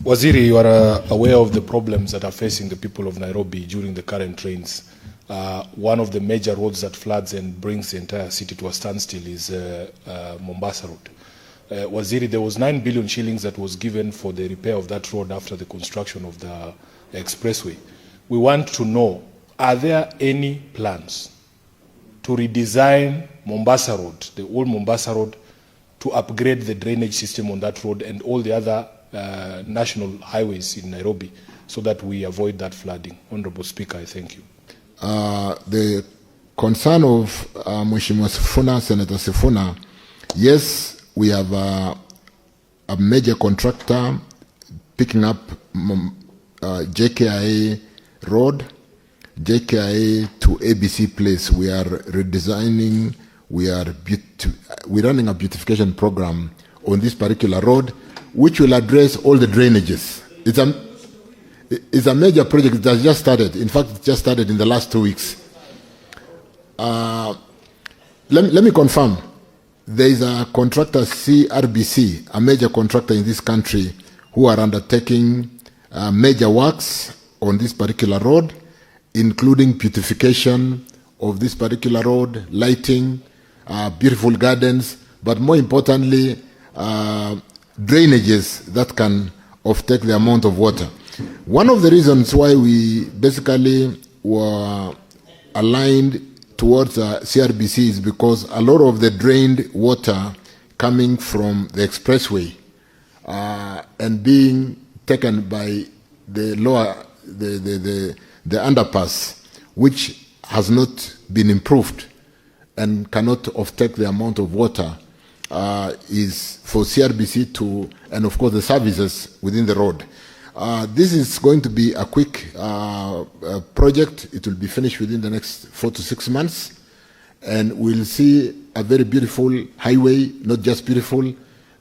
Waziri, you are aware of the problems that are facing the people of Nairobi during the current rains. One of the major roads that floods and brings the entire city to a standstill is Mombasa Road. Waziri, there was 9 billion shillings that was given for the repair of that road after the construction of the expressway. We want to know, are there any plans to redesign Mombasa Road, the old Mombasa Road, to upgrade the drainage system on that road and all the other national highways in Nairobi so that we avoid that flooding? Honorable Speaker, I thank you. The concern of Mheshimiwa Sifuna, Senator Sifuna, yes, we have a major contractor picking up JKIA Road, JKIA to ABC Place. We are redesigning, we're running a beautification program on this particular road, which will address all the drainages. It's a major project that has just started. In fact, it just started in the last 2 weeks. Let me confirm. There is a contractor, CRBC, a major contractor in this country, who are undertaking major works on this particular road, including beautification of this particular road, lighting, beautiful gardens, but more importantly, drainages that can offtake the amount of water. One of the reasons why we basically were aligned towards CRBC is because a lot of the drained water coming from the expressway and being taken by the underpass, which has not been improved and cannot offtake the amount of water, is for CRBC to, and of course the services within the road. This is going to be a quick project. It will be finished within the next 4 to 6 months, and we'll see a very beautiful highway, not just beautiful,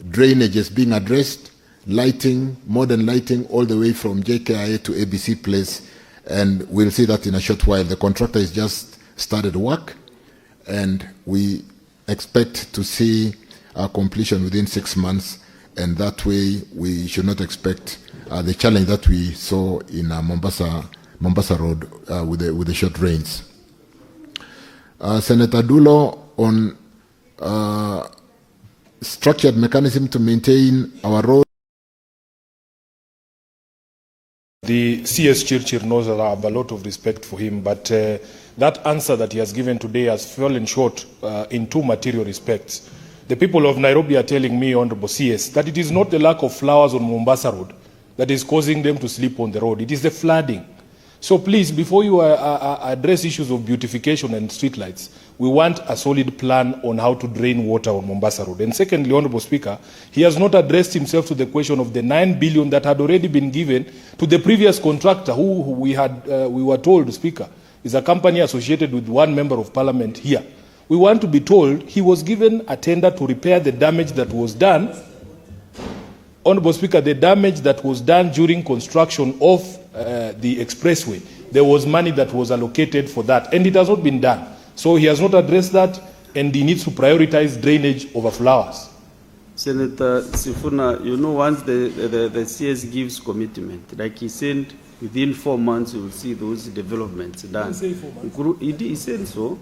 drainages being addressed, lighting, modern lighting, all the way from JKIA to ABC Place, and we'll see that in a short while. The contractor has just started work, and we expect to see a completion within 6 months, and that way we should not expect the challenge that we saw in Mombasa Road with the short rains. Senator Dulo, on structured mechanism to maintain our road. The CS Chirchir knows that I have a lot of respect for him, but that answer that he has given today has fallen short in 2 material respects. The people of Nairobi are telling me, Honorable CS, that it is not the lack of flowers on Mombasa Road that is causing them to sleep on the road. It is the flooding. So please, before you address issues of beautification and streetlights, we want a solid plan on how to drain water on Mombasa Road. And secondly, Honorable Speaker, he has not addressed himself to the question of the 9 billion that had already been given to the previous contractor, who we were told, Speaker, is a company associated with one member of parliament here. We want to be told he was given a tender to repair the damage that was done. Honorable Speaker, the damage that was done during construction of the expressway, there was money that was allocated for that, and it has not been done. So he has not addressed that, and he needs to prioritize drainage over flowers. Senator Sifuna, you know, once the CS gives commitment, like he said, within 4 months you will see those developments done. He say 4 months. He said so.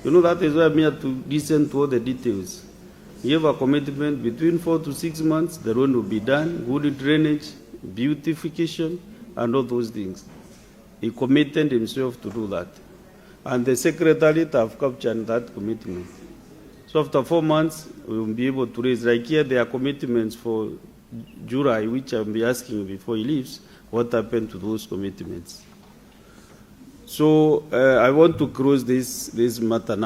You know, that is why I'm here to listen to all the details. You have a commitment between 4 to 6 months, the road will be done, good drainage, beautification, and all those things. He committed himself to do that. And the Secretariat have captured that commitment. So after 4 months, we will be able to raise. Like here, there are commitments for July, which I'll be asking before he leaves, what happened to those commitments. So I want to close this matter now.